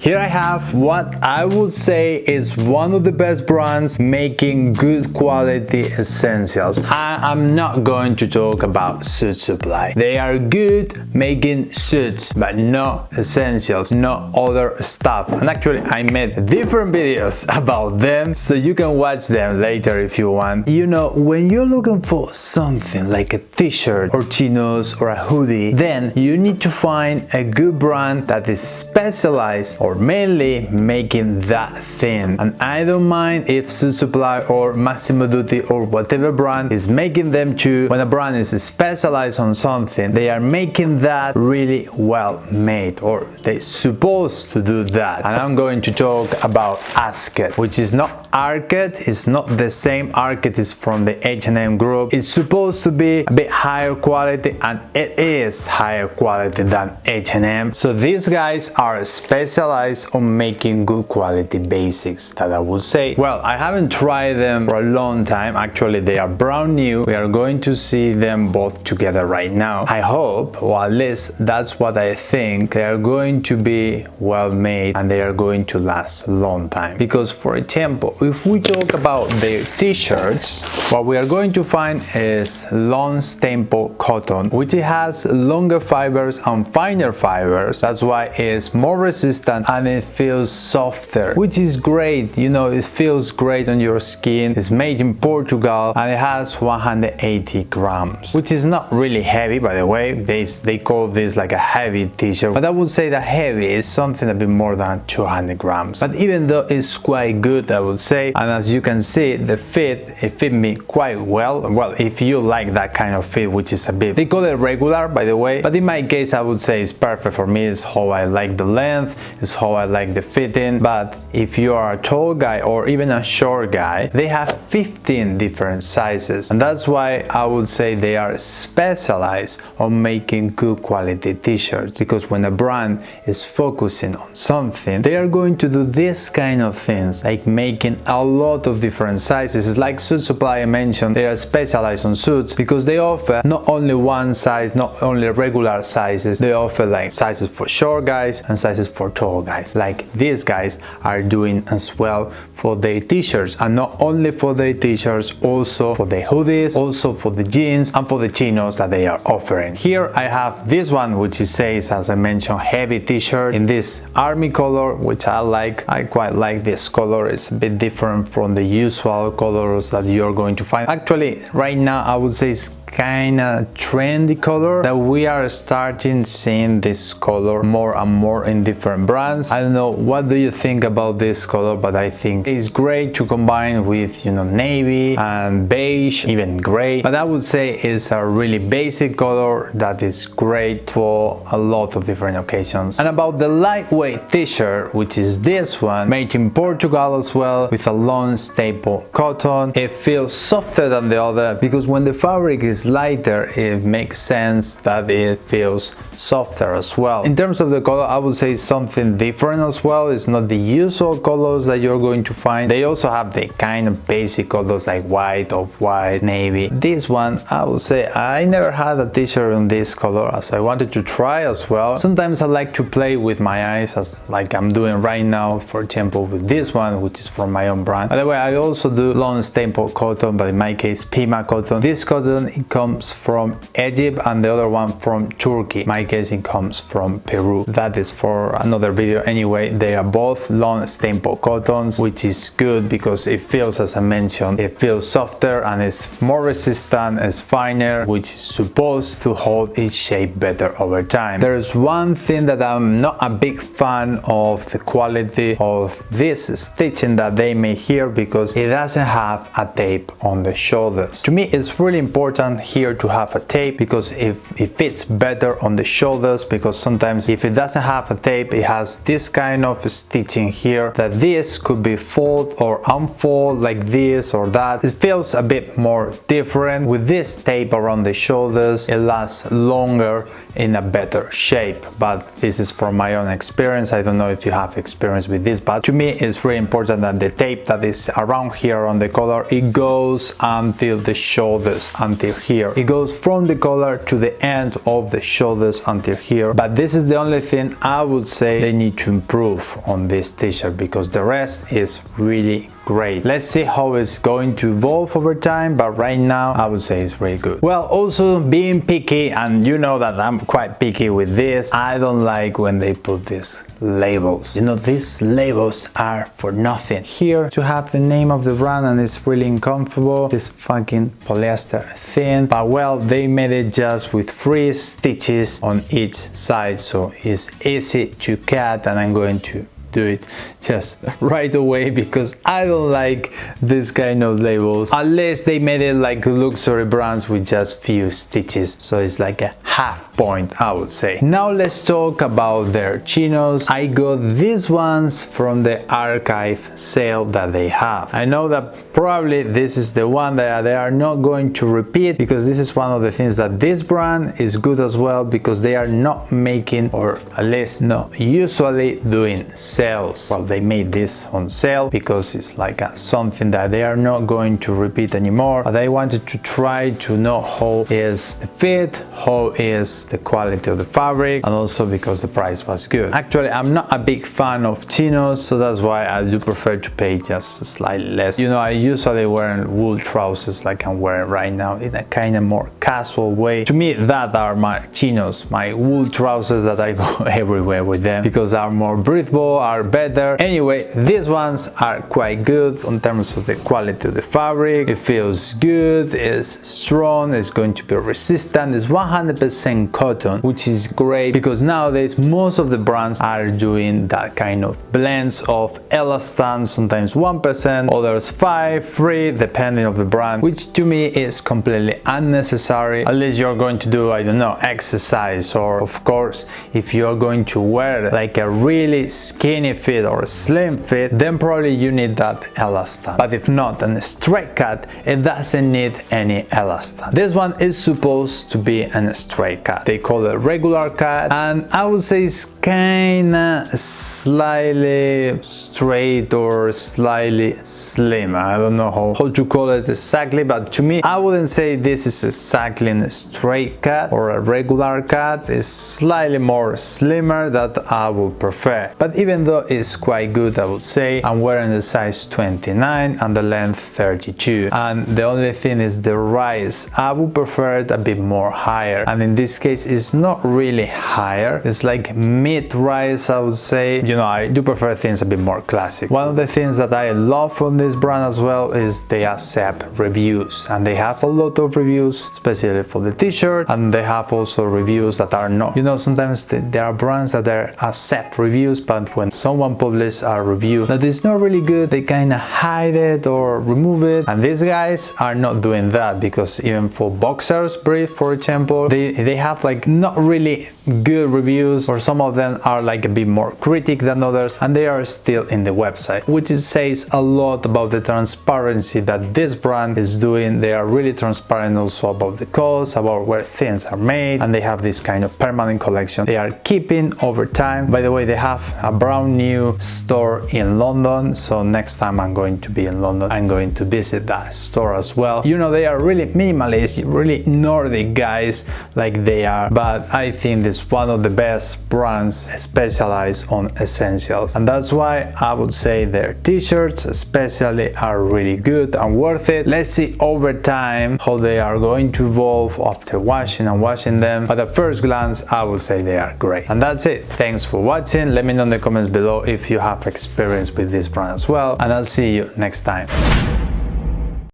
Here I have what I would say is one of the best brands making good quality essentials. I'm not going to talk about suit supply. They are good making suits, but no essentials, no other stuff. And actually I made different videos about them, so you can watch them later if you want. You know, when you're looking for something like a t-shirt or chinos or a hoodie, then you need to find a good brand that is specialized or mainly making that thing. And I don't mind if Suit Supply or Massimo Dutti or whatever brand is making them too. When a brand is specialized on something, they are making that really well made, or they're supposed to do that. And I'm going to talk about Asket, which is not Arket. It's not the same. Arket is from the H&M group. It's supposed to be a bit higher quality, and it is higher quality than H&M. So these guys are specialized on making good quality basics, that I would say. Well, I haven't tried them for a long time. Actually, they are brand new. We are going to see them both together right now. I hope, or at least that's what I think, they are going to be well made and they are going to last a long time. Because, for example, if we talk about the t-shirts, what we are going to find is long staple cotton, which it has longer fibers and finer fibers. That's why it's more resistant and it feels softer, which is great. You know, it feels great on your skin. It's made in Portugal and it has 180 grams, which is not really heavy, by the way. They call this like a heavy t-shirt, but I would say that heavy is something a bit more than 200 grams. But even though it's quite good, I would say, and as you can see, the fit, it fit me quite well. Well, if you like that kind of fit, which is a bit, they call it regular, by the way, but in my case, I would say it's perfect for me. It's how I like the length, it's how I like the fitting. But if you are a tall guy or even a short guy, they have 15 different sizes, and that's why I would say they are specialized on making good quality t-shirts. Because when a brand is focusing on something, they are going to do this kind of things, like making a lot of different sizes. It's like Suit Supply I mentioned, they are specialized on suits because they offer not only one size, not only regular sizes, they offer like sizes for short guys and sizes for tall guys, like these guys are doing as well for their t-shirts. And not only for their t-shirts, also for the hoodies, also for the jeans and for the chinos that they are offering. Here I have this one, which it says, as I mentioned, heavy t-shirt in this army color, which I like. I quite like this color. It's a bit different from the usual colors that you're going to find. Actually, right now I would say it's kind of trendy color that we are starting seeing this color more and more in different brands. I don't know, what do you think about this color? But I think it's great to combine with, you know, navy and beige, even gray. But I would say it's a really basic color that is great for a lot of different occasions. And about the lightweight t-shirt, which is this one, made in Portugal as well, with a long staple cotton. It feels softer than the other because when the fabric is lighter, it makes sense that it feels softer as well. In terms of the color, I would say something different as well. It's not the usual colors that you're going to find. They also have the kind of basic colors like white, off-white, navy. This one, I would say I never had a t-shirt in this color, so I wanted to try as well. Sometimes I like to play with my eyes, as like I'm doing right now, for example with this one, which is from my own brand. By the way, I also do long staple cotton, but in my case Pima cotton. This cotton, it comes from Egypt and the other one from Turkey. In my case, it comes from Peru. That is for another video anyway. They are both long staple cottons, which is good because it feels, as I mentioned, it feels softer and it's more resistant, it's finer, which is supposed to hold its shape better over time. There's one thing that I'm not a big fan of, the quality of this stitching that they make here, because it doesn't have a tape on the shoulders. To me, it's really important here to have a tape because it fits better on the shoulders, because sometimes if it doesn't have a tape, it has this kind of stitching here that this could be fold or unfold like this or that. It feels a bit more different. With this tape around the shoulders, it lasts longer in a better shape. But this is from my own experience. I don't know if you have experience with this, but to me it's really important that the tape that is around here on the collar, it goes until the shoulders, until here. It goes from the collar to the end of the shoulders until here. But this is the only thing I would say they need to improve on this t-shirt, because the rest is really great. Let's see how it's going to evolve over time, but right now I would say it's really good. Well, also being picky, and you know that I'm quite picky with this, I don't like when they put these labels. You know, these labels are for nothing. Here to have the name of the brand, and it's really uncomfortable, this fucking polyester thin, but well, they made it just with 3 stitches on each side, so it's easy to cut, and I'm going to do it just right away because I don't like this kind of labels, unless they made it like luxury brands with just few stitches, so it's like a half point, I would say. Now let's talk about their chinos. I got these ones from the archive sale that they have. I know that probably this is the one that they are not going to repeat, because this is one of the things that this brand is good as well, because they are not making, or at least not usually doing sales. Well, they made this on sale because it's like something that they are not going to repeat anymore, but I wanted to try to know how is the fit, how is the quality of the fabric, and also because the price was good. Actually, I'm not a big fan of chinos, so that's why I do prefer to pay just slightly less. You know, I usually wear wool trousers like I'm wearing right now in a kind of more casual way. To me, that are my chinos, my wool trousers that I go everywhere with them, because are more breathable, are better. Anyway, these ones are quite good in terms of the quality of the fabric. It feels good, it's strong, it's going to be resistant, it's 100% cotton, which is great, because nowadays most of the brands are doing that kind of blends of elastan, sometimes 1%, others 5, 3, depending on the brand, which to me is completely unnecessary, unless you're going to do, I don't know, exercise, or of course if you're going to wear like a really skinny fit or a slim fit, then probably you need that elastan. But if not, and a straight cut, it doesn't need any elastan. This one is supposed to be a straight cut. They call it regular cut, and I would say it's kinda slightly straight or slightly slim. I don't know how to call it exactly, but to me, I wouldn't say this is exactly a straight cut or a regular cut. It's slightly more slimmer that I would prefer. But even though it's quite good, I would say I'm wearing the size 29 and the length 32, and the only thing is the rise. I would prefer it a bit more higher, and in this case it's not really higher, it's like mid rise, I would say. You know, I do prefer things a bit more classic. One of the things that I love from this brand as well is they accept reviews, and they have a lot of reviews, especially for the t-shirt, and they have also reviews that are not, you know, sometimes there are brands that they accept reviews, but when someone publishes a review that is not really good, they kind of hide it or remove it, and these guys are not doing that, because even for boxers brief, for example, they have like not really good reviews, or some of them are like a bit more critic than others, and they are still in the website, which says a lot about the transparency that this brand is doing. They are really transparent also about the cost, about where things are made, and they have this kind of permanent collection they are keeping over time. By the way, they have a brand new store in London, so next time I'm going to be in London, I'm going to visit that store as well. You know, they are really minimalist, really Nordic guys like they are, but I think this is one of the best brands specialized on essentials, and that's why I would say their t-shirts especially are really good and worth it. Let's see over time how they are going to evolve after washing them, but at first glance I would say they are great. And that's it. Thanks for watching. Let me know in the comments below if you have experience with this brand as well, and I'll see you next time.